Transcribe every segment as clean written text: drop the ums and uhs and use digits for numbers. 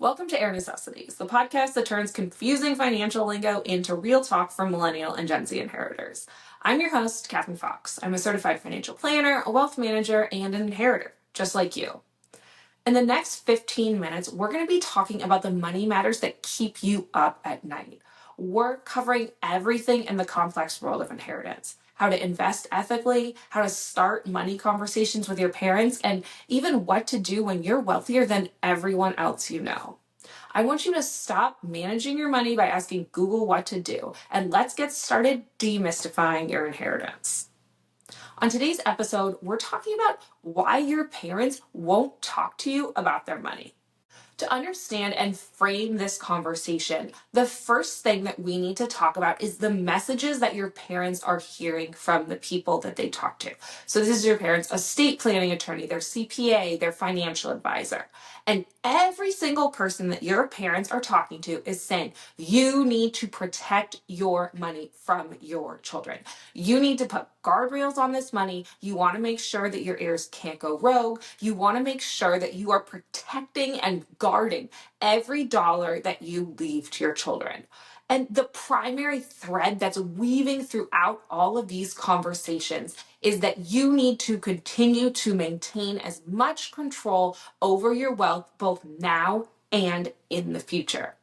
Welcome to Heir Necessities, the podcast that turns confusing financial lingo into real talk for millennial and Gen Z inheritors. I'm your host, Katherine Fox. I'm a certified financial planner, a wealth manager, and an inheritor, just like you. In the next 15 minutes, we're going to be talking about the money matters that keep you up at night. We're covering everything in the complex world of inheritance. How to invest ethically, how to start money conversations with your parents, and even what to do when you're wealthier than everyone else you know. I want you to stop managing your money by asking Google what to do, and let's get started demystifying your inheritance. On today's episode, we're talking about why your parents won't talk to you about their money. To understand and frame this conversation, the first thing that we need to talk about is the messages that your parents are hearing from the people that they talk to. So this is your parents' estate planning attorney, their CPA, their financial advisor. And every single person that your parents are talking to is saying, you need to protect your money from your children. You need to put guardrails on this money. You want to make sure that your heirs can't go rogue. You want to make sure that you are protecting and guarding every dollar that you leave to your children. And the primary thread that's weaving throughout all of these conversations is that you need to continue to maintain as much control over your wealth, both now and in the future.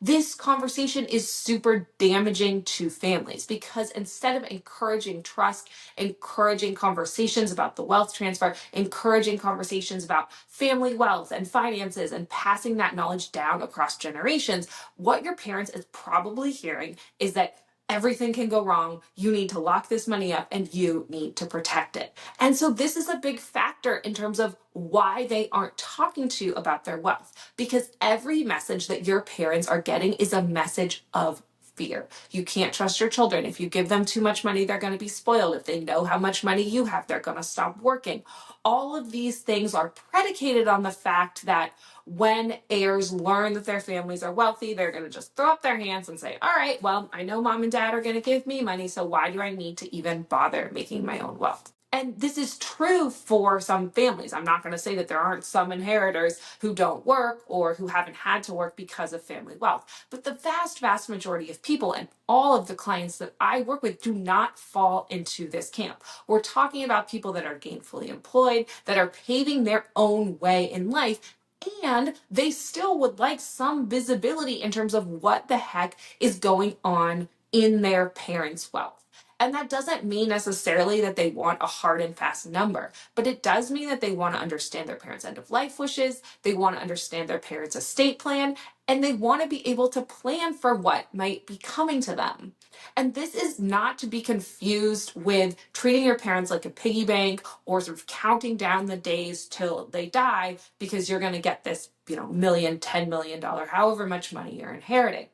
This conversation is super damaging to families because instead of encouraging trust, encouraging conversations about the wealth transfer, encouraging conversations about family wealth and finances and passing that knowledge down across generations, what your parents is probably hearing is that everything can go wrong. You need to lock this money up and you need to protect it. And so this is a big factor in terms of why they aren't talking to you about their wealth, because every message that your parents are getting is a message of fear. You can't trust your children. If you give them too much money, they're going to be spoiled. If they know how much money you have, they're going to stop working. All of these things are predicated on the fact that when heirs learn that their families are wealthy, they're going to just throw up their hands and say, all right, well, I know mom and dad are going to give me money, so why do I need to even bother making my own wealth? And this is true for some families. I'm not going to say that there aren't some inheritors who don't work or who haven't had to work because of family wealth. But the vast, vast majority of people and all of the clients that I work with do not fall into this camp. We're talking about people that are gainfully employed, that are paving their own way in life, and they still would like some visibility in terms of what the heck is going on in their parents' wealth. And that doesn't mean necessarily that they want a hard and fast number, but it does mean that they want to understand their parents' end of life wishes, they want to understand their parents' estate plan, and they want to be able to plan for what might be coming to them. And this is not to be confused with treating your parents like a piggy bank or sort of counting down the days till they die because you're going to get this, million, $10 million, however much money you're inheriting.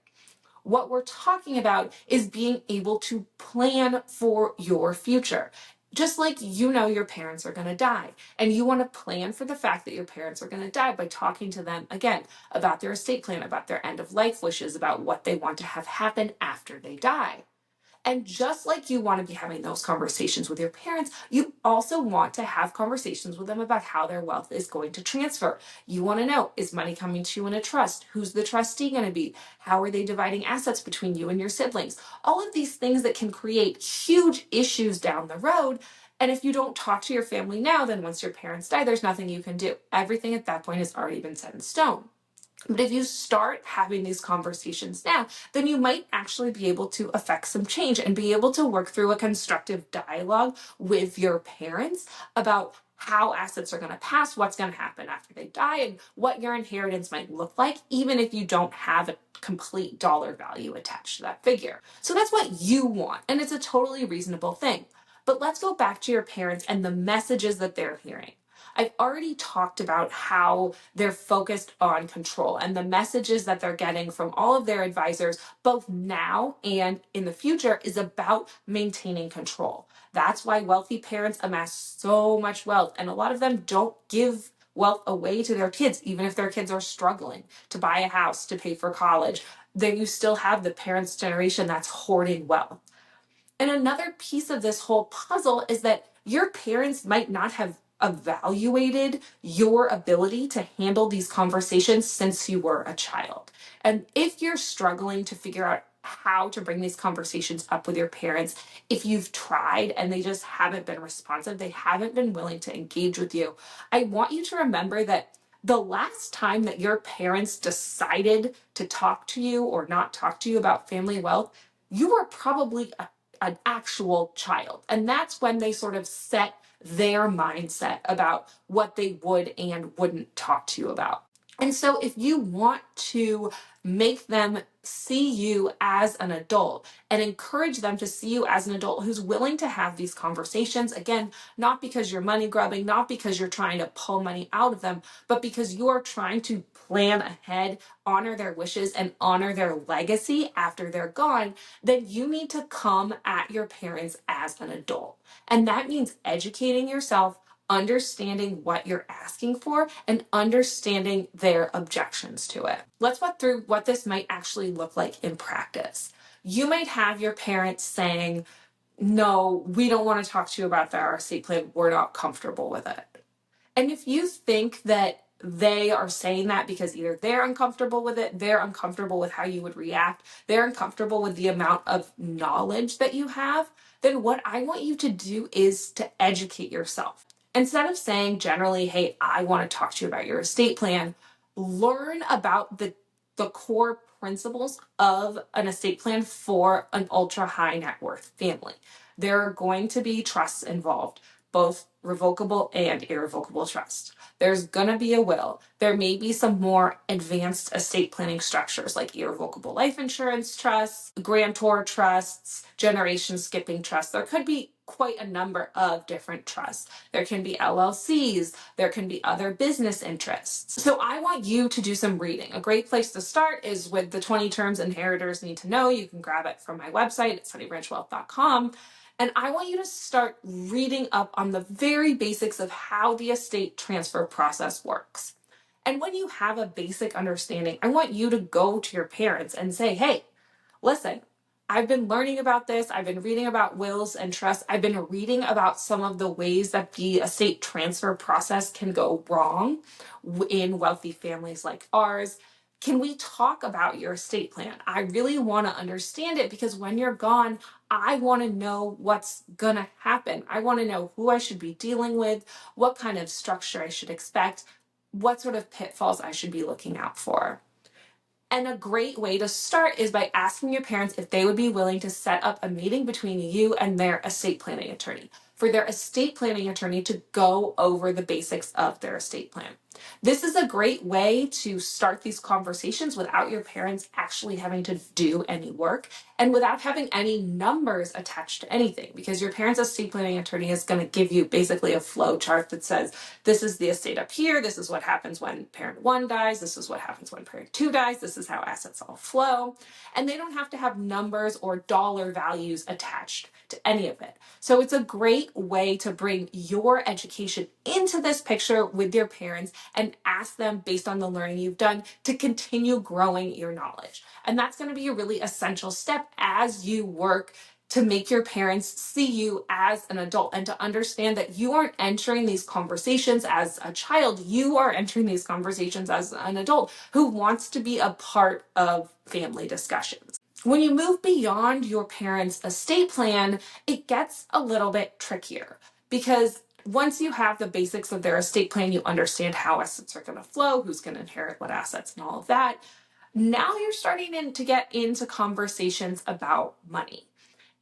What we're talking about is being able to plan for your future. Just like your parents are going to die, and you want to plan for the fact that your parents are going to die by talking to them again about their estate plan, about their end of life wishes, about what they want to have happen after they die. And just like you want to be having those conversations with your parents, you also want to have conversations with them about how their wealth is going to transfer. You want to know, is money coming to you in a trust? Who's the trustee going to be? How are they dividing assets between you and your siblings? All of these things that can create huge issues down the road. And if you don't talk to your family now, then once your parents die, there's nothing you can do. Everything at that point has already been set in stone. But if you start having these conversations now, then you might actually be able to affect some change and be able to work through a constructive dialogue with your parents about how assets are going to pass, what's going to happen after they die, and what your inheritance might look like, even if you don't have a complete dollar value attached to that figure. So that's what you want, and it's a totally reasonable thing. But let's go back to your parents and the messages that they're hearing. I've already talked about how they're focused on control and the messages that they're getting from all of their advisors, both now and in the future, is about maintaining control. That's why wealthy parents amass so much wealth, and a lot of them don't give wealth away to their kids, even if their kids are struggling to buy a house, to pay for college. Then you still have the parents' generation that's hoarding wealth. And another piece of this whole puzzle is that your parents might not have evaluated your ability to handle these conversations since you were a child. And if you're struggling to figure out how to bring these conversations up with your parents, if you've tried and they just haven't been responsive, they haven't been willing to engage with you, I want you to remember that the last time that your parents decided to talk to you or not talk to you about family wealth, you were probably an actual child. And that's when they sort of set their mindset about what they would and wouldn't talk to you about. And so if you want to make them see you as an adult and encourage them to see you as an adult who's willing to have these conversations, again, not because you're money grubbing, not because you're trying to pull money out of them, but because you are trying to plan ahead, honor their wishes, and honor their legacy after they're gone, then you need to come at your parents as an adult. And that means educating yourself, understanding what you're asking for, and understanding their objections to it. Let's walk through what this might actually look like in practice. You might have your parents saying, no, we don't want to talk to you about our estate plan. We're not comfortable with it. And if you think that they are saying that because either they're uncomfortable with it, they're uncomfortable with how you would react, they're uncomfortable with the amount of knowledge that you have, then what I want you to do is to educate yourself. Instead of saying generally, hey, I want to talk to you about your estate plan, learn about the core principles of an estate plan for an ultra high net worth family. There are going to be trusts involved, both revocable and irrevocable trusts. There's going to be a will. There may be some more advanced estate planning structures like irrevocable life insurance trusts, grantor trusts, generation skipping trusts. There could be quite a number of different trusts. There can be LLCs. There can be other business interests. So I want you to do some reading. A great place to start is with the 20 terms inheritors need to know. You can grab it from my website at sunnybranchwealth.com. And I want you to start reading up on the very basics of how the estate transfer process works. And when you have a basic understanding, I want you to go to your parents and say, hey, listen, I've been learning about this. I've been reading about wills and trusts. I've been reading about some of the ways that the estate transfer process can go wrong in wealthy families like ours. Can we talk about your estate plan? I really want to understand it because when you're gone, I want to know what's going to happen. I want to know who I should be dealing with, what kind of structure I should expect, what sort of pitfalls I should be looking out for. And a great way to start is by asking your parents if they would be willing to set up a meeting between you and their estate planning attorney, for their estate planning attorney to go over the basics of their estate plan. This is a great way to start these conversations without your parents actually having to do any work and without having any numbers attached to anything, because your parents' estate planning attorney is going to give you basically a flow chart that says, this is the estate up here, this is what happens when parent one dies, this is what happens when parent two dies, this is how assets all flow. And they don't have to have numbers or dollar values attached to any of it. So it's a great way to bring your education into this picture with your parents and ask them, based on the learning you've done, to continue growing your knowledge. And that's going to be a really essential step as you work to make your parents see you as an adult and to understand that you aren't entering these conversations as a child. You are entering these conversations as an adult who wants to be a part of family discussions. When you move beyond your parents' estate plan, it gets a little bit trickier because once you have the basics of their estate plan, you understand how assets are going to flow, who's going to inherit what assets and all of that. Now you're starting to get into conversations about money.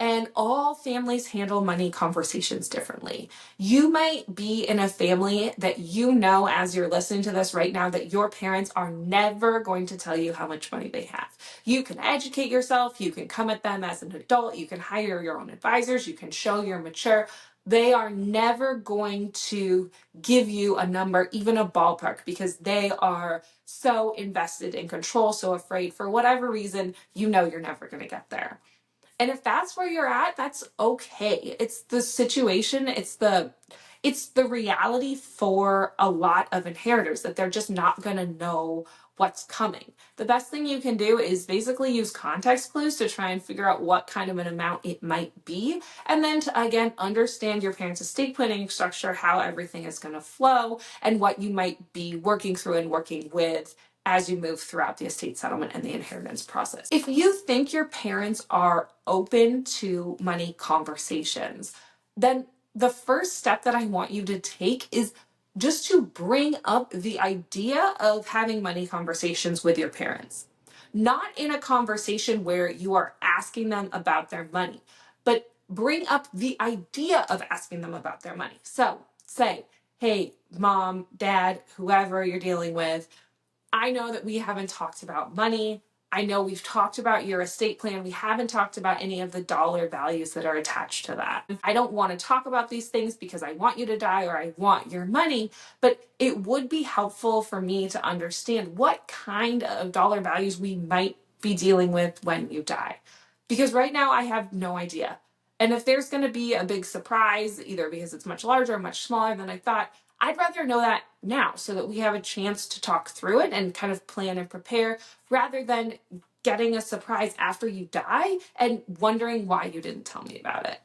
And all families handle money conversations differently. You might be in a family that you know, as you're listening to this right now, that your parents are never going to tell you how much money they have. You can educate yourself. You can come at them as an adult. You can hire your own advisors. You can show you're mature. They are never going to give you a number, even a ballpark, because they are so invested in control, so afraid for whatever reason, you know you're never going to get there. And if that's where you're at, that's okay. It's the situation, it's it's the reality for a lot of inheritors that they're just not going to know what's coming. The best thing you can do is basically use context clues to try and figure out what kind of an amount it might be, and then to again understand your parents' estate planning structure, how everything is going to flow, and what you might be working through and working with as you move throughout the estate settlement and the inheritance process. If you think your parents are open to money conversations, then the first step that I want you to take is just to bring up the idea of having money conversations with your parents. Not in a conversation where you are asking them about their money, but bring up the idea of asking them about their money. So say, hey, mom, dad, whoever you're dealing with, I know that we haven't talked about money. I know we've talked about your estate plan. We haven't talked about any of the dollar values that are attached to that. I don't want to talk about these things because I want you to die or I want your money, but it would be helpful for me to understand what kind of dollar values we might be dealing with when you die. Because right now I have no idea. And if there's going to be a big surprise, either because it's much larger or much smaller than I thought, I'd rather know that now so that we have a chance to talk through it and kind of plan and prepare, rather than getting a surprise after you die and wondering why you didn't tell me about it.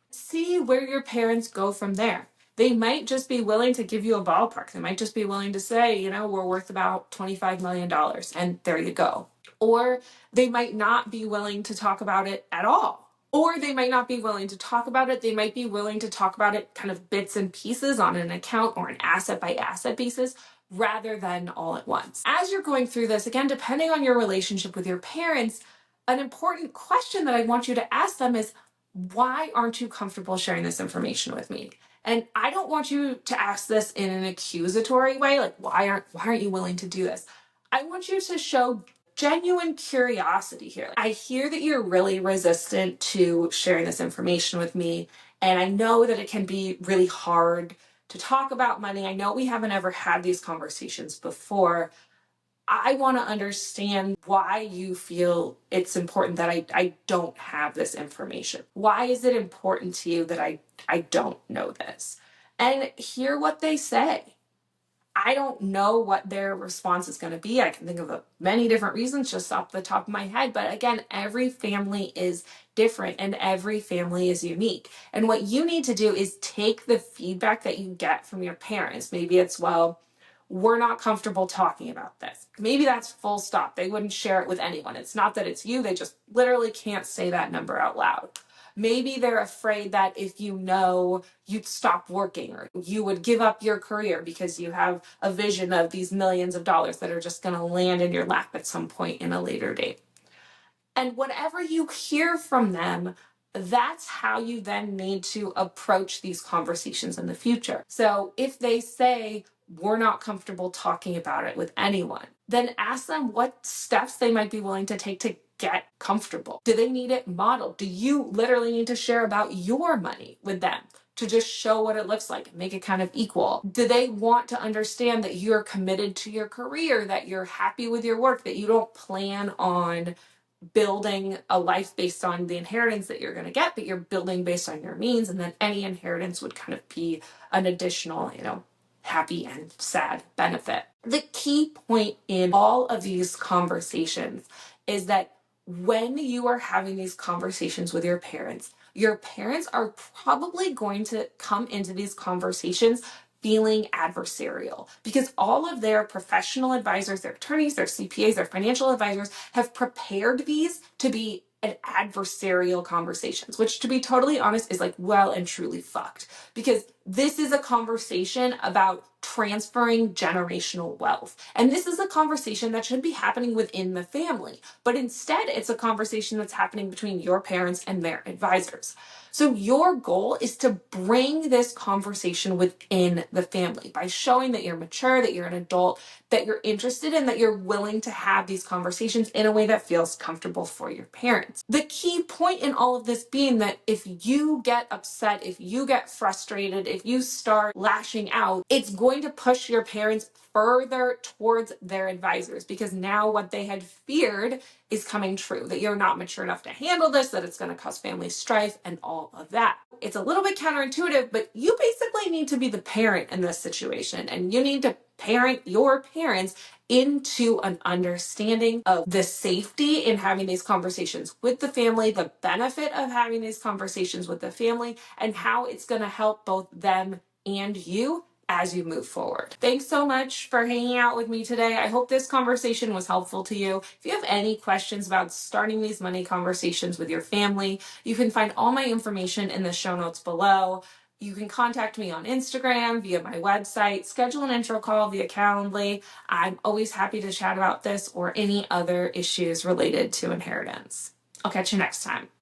See where your parents go from there. They might just be willing to give you a ballpark. They might just be willing to say, we're worth about $25 million, and there you go. Or they might not be willing to talk about it at all. Or they might not be willing to talk about it. They might be willing to talk about it kind of bits and pieces on an account or an asset by asset basis, rather than all at once. As you're going through this, again, depending on your relationship with your parents, an important question that I want you to ask them is, why aren't you comfortable sharing this information with me? And I don't want you to ask this in an accusatory way, like, why aren't you willing to do this? I want you to show genuine curiosity here. I hear that you're really resistant to sharing this information with me, and I know that it can be really hard to talk about money. I know we haven't ever had these conversations before. I want to understand why you feel it's important that I don't have this information. Why is it important to you that I don't know this? And hear what they say. I don't know what their response is going to be. I can think of many different reasons just off the top of my head. But again, every family is different and every family is unique. And what you need to do is take the feedback that you get from your parents. Maybe it's, well, we're not comfortable talking about this. Maybe that's full stop. They wouldn't share it with anyone. It's not that it's you. They just literally can't say that number out loud. Maybe they're afraid that if you'd stop working or you would give up your career because you have a vision of these millions of dollars that are just going to land in your lap at some point in a later date. And whatever you hear from them, that's how you then need to approach these conversations in the future. So if they say, we're not comfortable talking about it with anyone, then ask them what steps they might be willing to take to get comfortable. Do they need it modeled? Do you literally need to share about your money with them to just show what it looks like and make it kind of equal? Do they want to understand that you're committed to your career, that you're happy with your work, that you don't plan on building a life based on the inheritance that you're going to get, but you're building based on your means, and then any inheritance would kind of be an additional, happy and sad benefit. The key point in all of these conversations is that when you are having these conversations with your parents are probably going to come into these conversations feeling adversarial, because all of their professional advisors, their attorneys, their CPAs, their financial advisors have prepared these to be an adversarial conversations, which, to be totally honest, is like well and truly fucked, because this is a conversation about transferring generational wealth. And this is a conversation that should be happening within the family, but instead it's a conversation that's happening between your parents and their advisors. So your goal is to bring this conversation within the family by showing that you're mature, that you're an adult, that you're interested, and that you're willing to have these conversations in a way that feels comfortable for your parents. The key point in all of this being that if you get upset, if you get frustrated, if you start lashing out, it's going to push your parents further towards their advisors, because now what they had feared is coming true, that you're not mature enough to handle this, that it's going to cause family strife and all of that. It's a little bit counterintuitive, but you basically need to be the parent in this situation, and you need to parent your parents into an understanding of the safety in having these conversations with the family, the benefit of having these conversations with the family, and how it's going to help both them and you as you move forward. Thanks so much for hanging out with me today. I hope this conversation was helpful to you. If you have any questions about starting these money conversations with your family, you can find all my information in the show notes below. You can contact me on Instagram, via my website, schedule an intro call via Calendly. I'm always happy to chat about this or any other issues related to inheritance. I'll catch you next time.